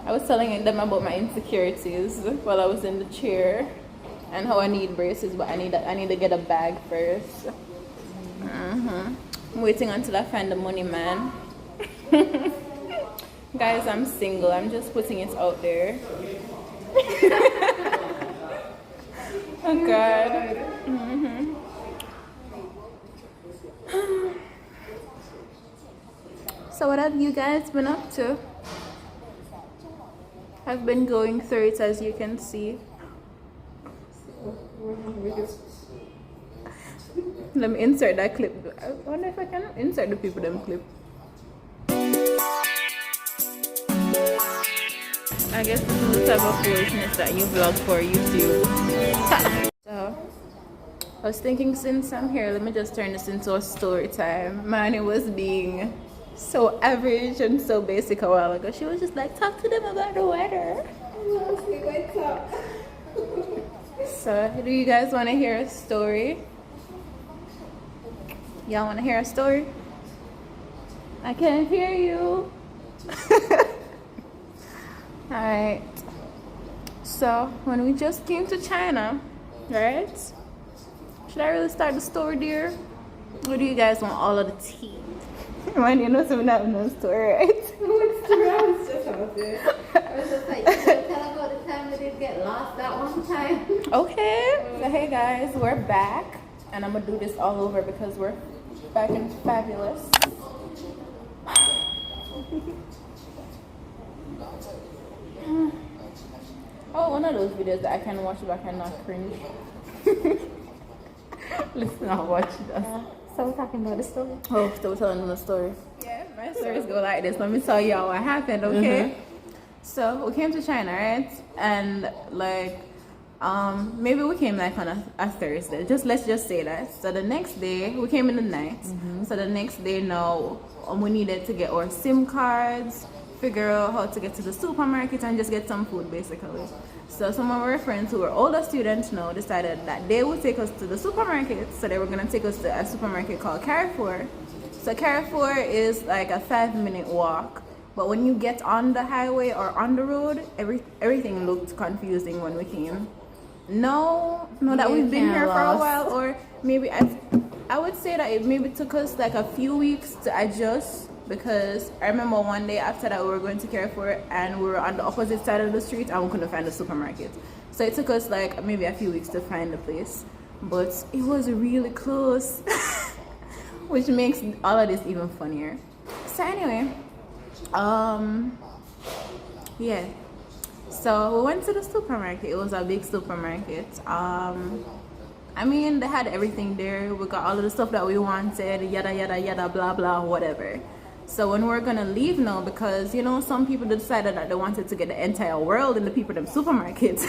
I was telling them about my insecurities while I was in the chair and how I need braces, but I need to get a bag first. I'm waiting until I find the money, man. Guys, I'm single. I'm just putting it out there. Oh God. So what have you guys been up to? I've been going through it, as you can see. Let me insert that clip. I wonder if I can insert the people them clip. I guess this is the type of foolishness that you vlog for YouTube. So I was thinking, since I'm here, let me just turn this into a story time. Man, it was being so average and so basic a while ago. She was just like, talk to them about the weather. So, do you guys want to hear a story? Y'all want to hear a story? I can't hear you. Alright. So, when we just came to China, right? Should I really start the story, dear? Or do you guys want all of the tea? Man, you know, so we're not in no story, right? I was just like, you should tell about the time we did get lost that one time. Okay. So, hey guys, we're back. And I'm going to do this all over because we're back and fabulous. Oh, one of those videos that I can watch back and not cringe. Let's not watch that. So we're talking about the story. Oh, still telling the story. Yeah, my stories go like this. Let me tell y'all what happened, okay? So we came to China, right? And like, maybe we came like on a Thursday. Let's just say that. So the next day we came in the night. So the next day now we needed to get our SIM cards, figure out how to get to the supermarket and just get some food basically. So some of our friends who were older students now decided that they would take us to the supermarket. So they were gonna take us to a supermarket called Carrefour. So Carrefour is like a 5-minute walk. But when you get on the highway or on the road, everything looked confusing when we came. No, that we've been here for a while, or maybe I would say that it maybe took us like a few weeks to adjust, because I remember one day after that we were going to Carrefour and we were on the opposite side of the street and we couldn't find the supermarket. So it took us like maybe a few weeks to find the place, but it was really close, which makes all of this even funnier. So anyway, yeah. So we went to the supermarket. It was a big supermarket. I mean, they had everything there. We got all of the stuff that we wanted, yada yada yada, blah blah, whatever. So when we're gonna leave now, because you know some people decided that they wanted to get the entire world in the people them supermarkets.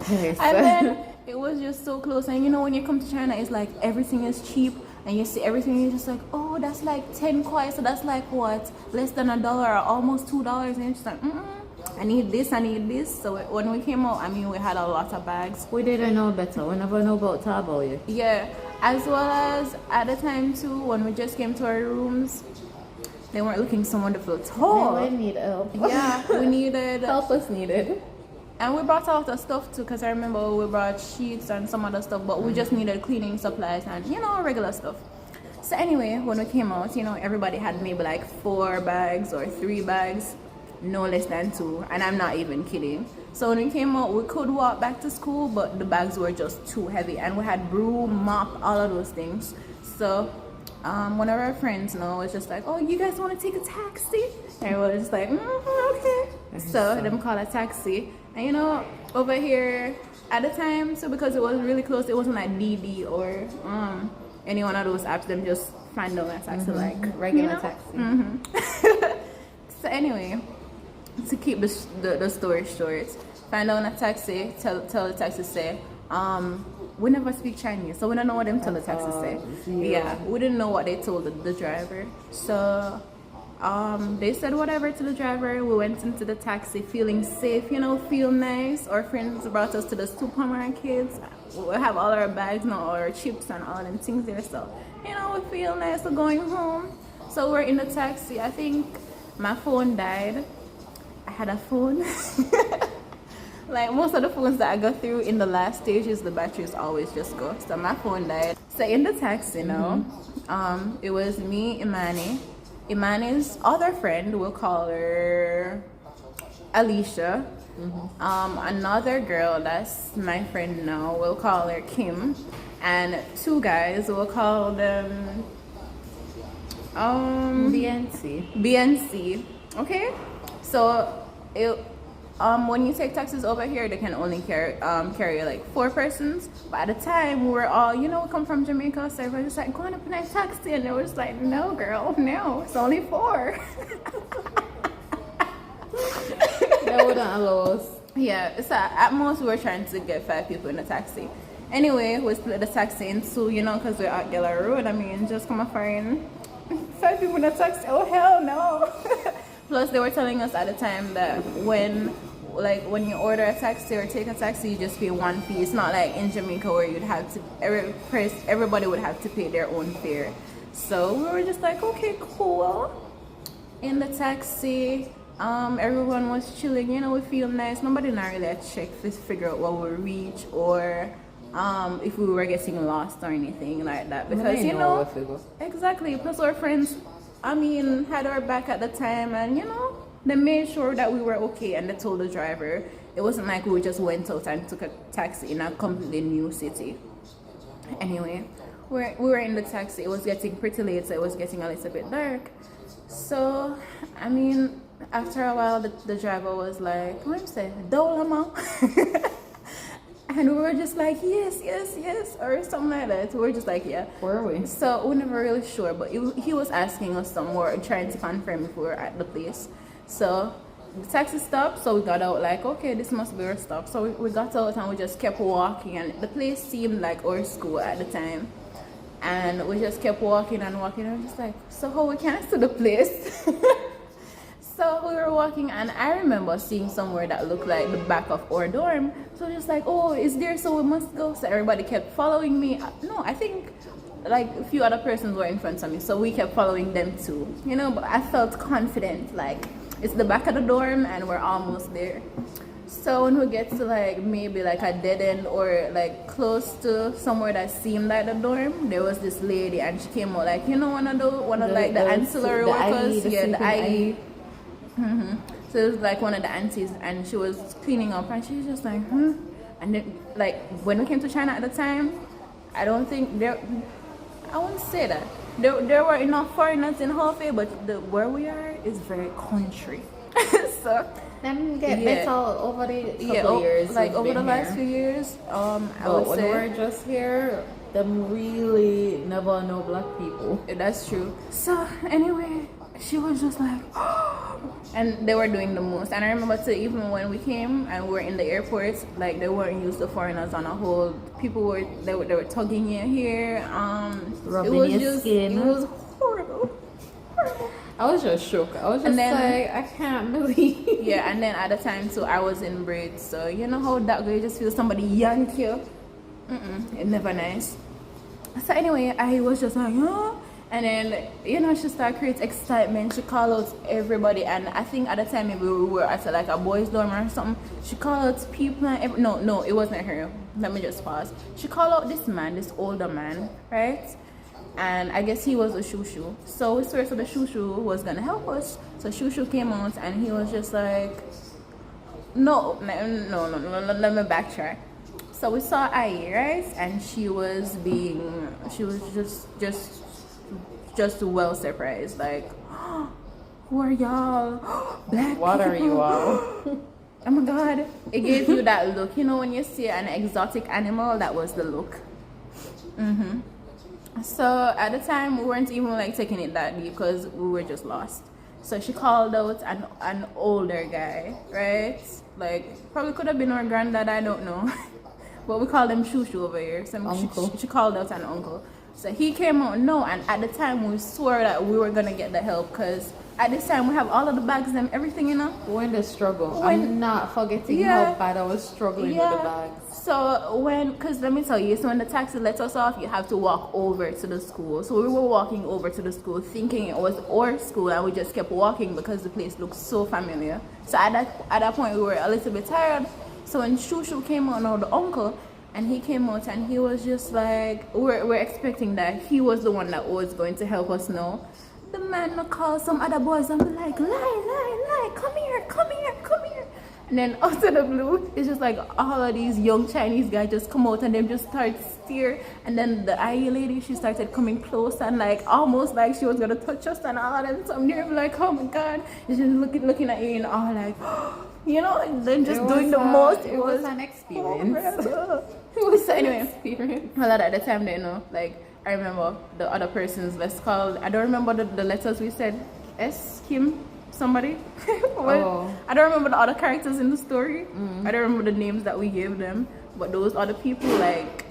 And then it was just so close. And you know when you come to China, it's like everything is cheap. And you see everything, you're just like, oh, that's like 10 kwai, so that's like what? Less than $1 or almost $2. And you're just like, I need this, I need this. So when we came out, I mean, we had a lot of bags. We didn't know better. We never know about Tabo. Yeah, as well as at the time too, when we just came to our rooms, they weren't looking so wonderful at all. We need help. Yeah, we needed help us needed. And we brought a lot of stuff too, because I remember we brought sheets and some other stuff, but we just needed cleaning supplies and, you know, regular stuff. So anyway, when we came out, you know, everybody had maybe like 4 bags or 3 bags, no less than 2, and I'm not even kidding. So when we came out, we could walk back to school, but the bags were just too heavy, and we had broom, mop, all of those things. So one of our friends now was just like, oh, you guys want to take a taxi? And we were just like, okay. So them called a taxi. And you know, over here at the time, so because it was really close, it wasn't like DD or any one of those apps. Them just find out a taxi like regular taxi. So anyway, to keep the story short, find out a taxi, tell the taxi say, we never speak Chinese, so we don't know what them tell the taxi say. Yeah, we didn't know what they told the driver. So they said whatever to the driver. We went into the taxi feeling safe, you know, feel nice. Our friends brought us to the supermarkets. We have all our bags now, our chips and all them things there, so you know, we feel nice. We're going home. So we're in the taxi. I think my phone died. I had a phone. Like most of the phones that I go through in the last stages, the batteries always just go. So my phone died. So in the taxi now, it was me, Imani's other friend, we'll call her Alicia. Another girl that's my friend now, we'll call her Kim. And two guys, we'll call them BNC. Okay? So when you take taxis over here, they can only carry like 4 persons. But at the time, we were all, we come from Jamaica, so everyone was just like, going up in a taxi, and they were just like, no, girl, no, it's only 4. They wouldn't allow us. Yeah, so at most we were trying to get 5 people in a taxi. Anyway, we split the taxi in 2, because we're at Geller Road. I mean, just come and find 5 people in a taxi. Oh hell no! Plus, they were telling us at the time that when you order a taxi or take a taxi, you just pay 1 fee. It's not like in Jamaica where you'd have to everybody would have to pay their own fare. So we were just like, okay, cool. In the taxi, everyone was chilling. We feel nice. Nobody not really checked to figure out what we reach or if we were getting lost or anything like that. Because exactly. Plus our friends, had our back at the time, and they made sure that we were okay, and they told the driver. It wasn't like we just went out and took a taxi in a completely new city. Anyway, we were in the taxi. It was getting pretty late, so it was getting a little bit dark. So, after a while, the driver was like, what do you say? Dolama. And we were just like, yes, or something like that. We were just like, yeah. Where are we? So we're never really sure, but he was asking us some more, trying to confirm if we were at the place. So the taxi stopped, so we got out like, okay, this must be our stop. So we got out and we just kept walking, and the place seemed like our school at the time. And we just kept walking and walking, and we're just like, so how we can to the place? So we were walking, and I remember seeing somewhere that looked like the back of our dorm. So just like, oh, it's there, so we must go. So everybody kept following me. No, I think like a few other persons were in front of me, so we kept following them too. But I felt confident, like it's the back of the dorm and we're almost there. So when we get to like maybe like a dead end or like close to somewhere that seemed like the dorm, there was this lady, and she came out like, one of the ancillary workers, the Hiii. So it was like one of the aunties, and she was cleaning up, and she was just like, And then, like, when we came to China at the time, I don't think I wouldn't say that. There were enough foreigners in Hiii, but where we are is very country. So them get better over the couple years. Like over the last few years, I would when say we're just here, them really never know black people. That's true. So anyway, she was just like, and they were doing the most. And I remember too, even when we came and we were in the airport, like they weren't used to foreigners on a whole. People were tugging your hair. Rubbing your skin. It was horrible. I was just shook. I was just like, I can't believe. Yeah, and then at the time too, I was in braids, so you know how that way you just feel somebody yank you. It's never nice. So anyway, I was just like, and then she started create excitement. She called out everybody, and I think at the time maybe we were at like a boys' dorm or something. She called out people. No, it wasn't her. Let me just pause. She called out this older man, right? And I guess he was a shushu. So we swear so the shushu was gonna help us. So shushu came out, and he was just like, no, let me backtrack. So we saw Hiii, right? And she was just well surprised, like, who are y'all? Black what people. Are you all? Oh my god, it gave you that look, when you see an exotic animal, that was the look. So at the time we weren't even like taking it that deep because we were just lost. So she called out an older guy, right? Like probably could have been our granddad, I don't know. But we call them shushu over here. So uncle. She called out an uncle. So he came out, and at the time we swore that we were gonna get the help because at this time we have all of the bags and everything, you know. When the struggle, I'm not forgetting how bad I was struggling with the bags. So because let me tell you, so when the taxi lets us off, you have to walk over to the school. So we were walking over to the school thinking it was our school, and we just kept walking because the place looked so familiar. So at that point we were a little bit tired. So when Shushu came out, no, the uncle, and he came out and he was just like, we're expecting that he was the one that was going to help us know. The man will call some other boys and be like, lie, come here. And then out of the blue, it's just like all of these young Chinese guys just come out and them just start steer. And then the Hiii lady, she started coming close and like almost like she was gonna touch us and all of them. So I'm near like, oh my God. And she's looking at you and all like, you know, and then just doing the most. It was an experience. So anyway, well, at the time they know, like, I remember the other person's, let's call, I don't remember the letters we said, S, Kim, somebody. I don't remember the other characters in the story. I don't remember the names that we gave them, but those other people, like,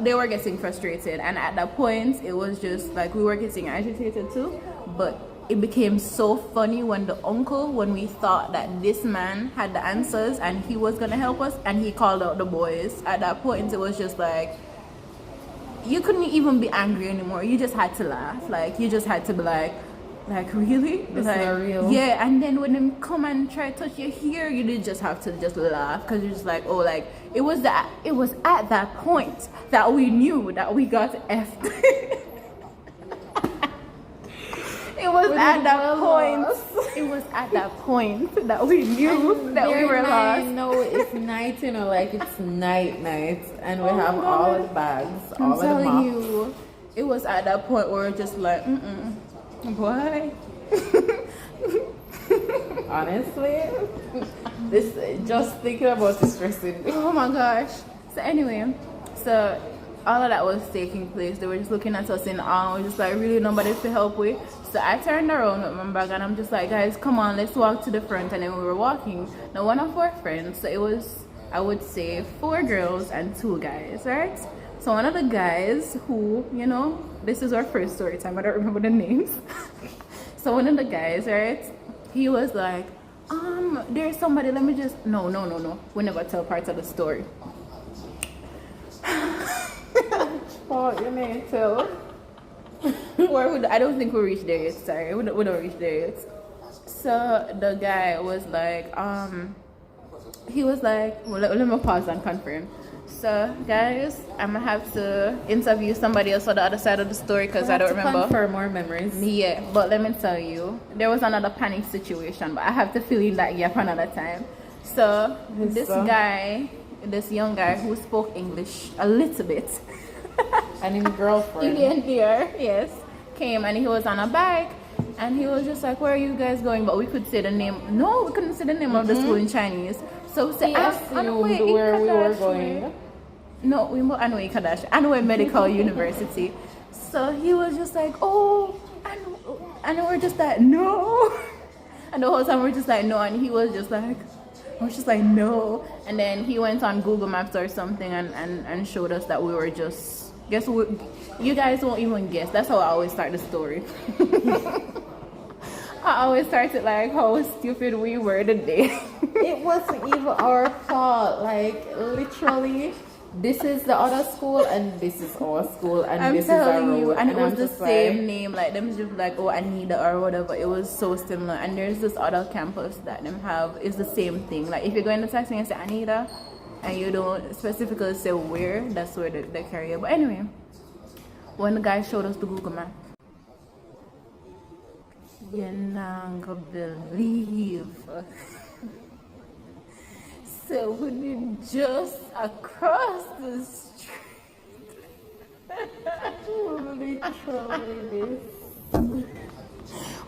they were getting frustrated, and at that point it was just like we were getting agitated too. But it became so funny when the uncle, when we thought that this man had the answers and he was gonna help us, and he called out the boys. At that point it was just like, you couldn't even be angry anymore. You just had to laugh. Like, you just had to be like really? It's like, not real. Yeah, and then when them come and try to touch your hair, you did just have to just laugh, because you're just like, oh, like, it was at that point that we knew that we got effed. It was at that point that we knew that we were lost. No, it's night, you know, like it's night, and we have all the bags, all of the mops. I'm telling you, it was at that point where we're just like, boy. Honestly, this just thinking about this stressing. Oh my gosh. So anyway, so all of that was taking place. They were just looking at us in awe. We're just like, really nobody to help with. So I turned around with my bag and I'm just like, guys, come on, let's walk to the front. And then we were walking. Now one of our friends, so it was, I would say, 4 girls and 2 guys, right? So one of the guys who, you know, this is our first story time, I don't remember the names. So one of the guys, right, he was like, there's somebody, let me just, no, we never tell parts of the story. Oh, you may tell. I don't think we reached there yet, sorry, we don't reach there yet. So the guy was like, he was like, well, let me pause and confirm. So guys, I'm gonna have to interview somebody else on the other side of the story because I don't remember. For more memories. Yeah, but let me tell you, there was another panic situation, but I have to fill in that gap another time. So this young guy who spoke English a little bit, and his girlfriend, Indian dear, yes, came and he was on a bike. And he was just like, where are you guys going? But we could say the name. No, we couldn't say the name of the school in Chinese. So we said, where we were going. No, we were Anway Kadash, Anway Medical University. So he was just like, oh, and we're just like, no. And the whole time we're just like, no. And he was just like, I was just like, no. And then he went on Google Maps or something and showed us that we were just, you guys won't even guess. That's how I always start the story. I always start it like how stupid we were today. It wasn't even our fault. Like, literally, this is the other school and this is our school and this is our road. And it was the same name. Like, them just like, oh, Anita or whatever. It was so similar. And there's this other campus that them have is the same thing. Like, if you go in the taxi and say Anita and you don't specifically say where, that's where they carry you. But anyway, when the guy showed us the Google map, you're not gonna believe. So we did just across the street.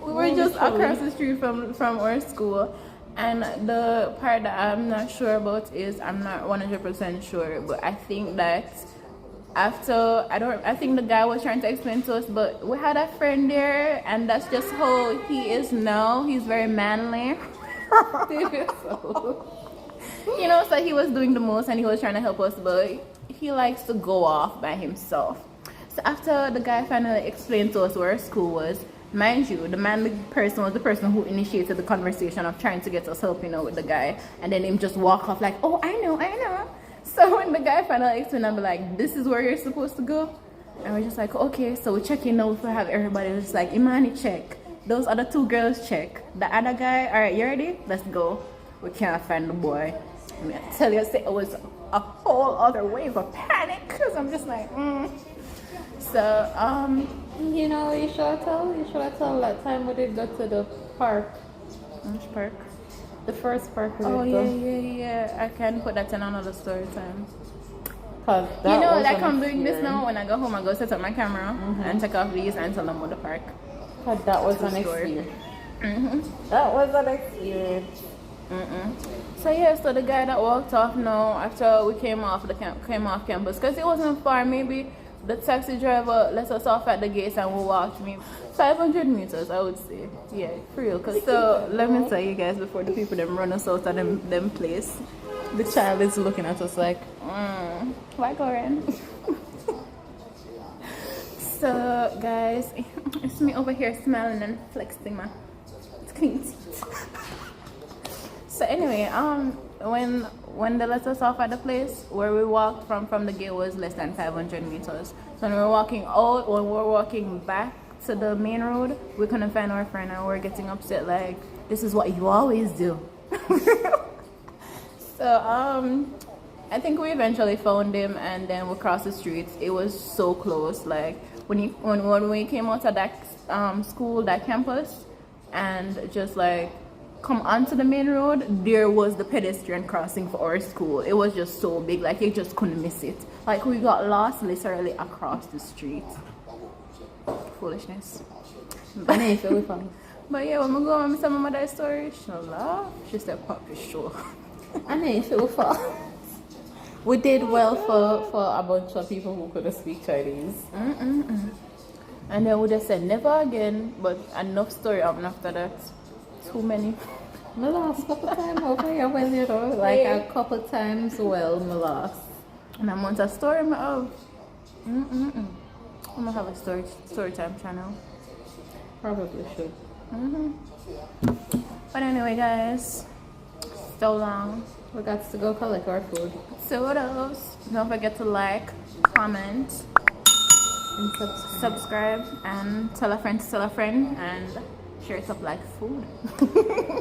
We were just across the street from our school. And the part that I'm not sure about is, I'm not 100% sure, but I think that I think the guy was trying to explain to us, but we had a friend there, and that's just how he is now. He's very manly. You know, so he was doing the most and he was trying to help us, but he likes to go off by himself. So after the guy finally explained to us where our school was, Mind you, the person was the person who initiated the conversation of trying to get us helping out with the guy, and then him just walk off like, oh, I know. So when the guy finally explained, I'll be like, this is where you're supposed to go. And we're just like, okay, so we're checking out if we have everybody. We're just like, Imani, check. Those other 2 girls, check. The other guy, all right, you ready? Let's go. We can't find the boy. I mean, I tell you, it was a whole other wave of panic, because I'm just like, So, you know, you should have told that time we did go to the park. Which park? The first park we Oh, did yeah. I can put that in another story time. Cause You know, like I'm doing this now. When I go home, I go set up my camera and take off these and tell them about the park. Cause that was an experience. That was an experience. So yeah, so the guy that walked off now after we came off campus, because it wasn't far. Maybe the taxi driver let us off at the gates and we walked maybe 500 meters, I would say. Yeah, for real. Cause so let me tell you guys before the people them run us out of them place. The child is looking at us like, why go in? So guys, it's me over here smiling and flexing my clean teeth. So anyway, when they let us off at the place where we walked from the gate was less than 500 meters. So when we were walking out, when we were walking back to the main road, we couldn't find our friend and we were getting upset like, this is what you always do. So I think we eventually found him and then we crossed the street. It was so close. Like when we came out of that school, that campus, and just like come onto the main road, there was the pedestrian crossing for our school. It was just so big, like you just couldn't miss it. Like we got lost literally across the street. Foolishness. But yeah, when we go and tell my mother story, she'll laugh. She said, "Papi, sure." I know if it was fun. We did well for a bunch of people who couldn't speak Chinese. And then we just said never again, but enough story after that. Too many. My last couple times over here, well, you know, like a couple times, well, my last. And I want a story of. I'm gonna have a story time channel. Probably should. But anyway, guys, so long. We got to go collect our food. So what else? Don't forget to like, comment, And subscribe, and tell a friend to tell a friend, and share it up like food.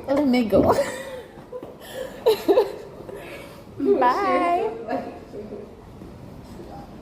Let me go. Bye.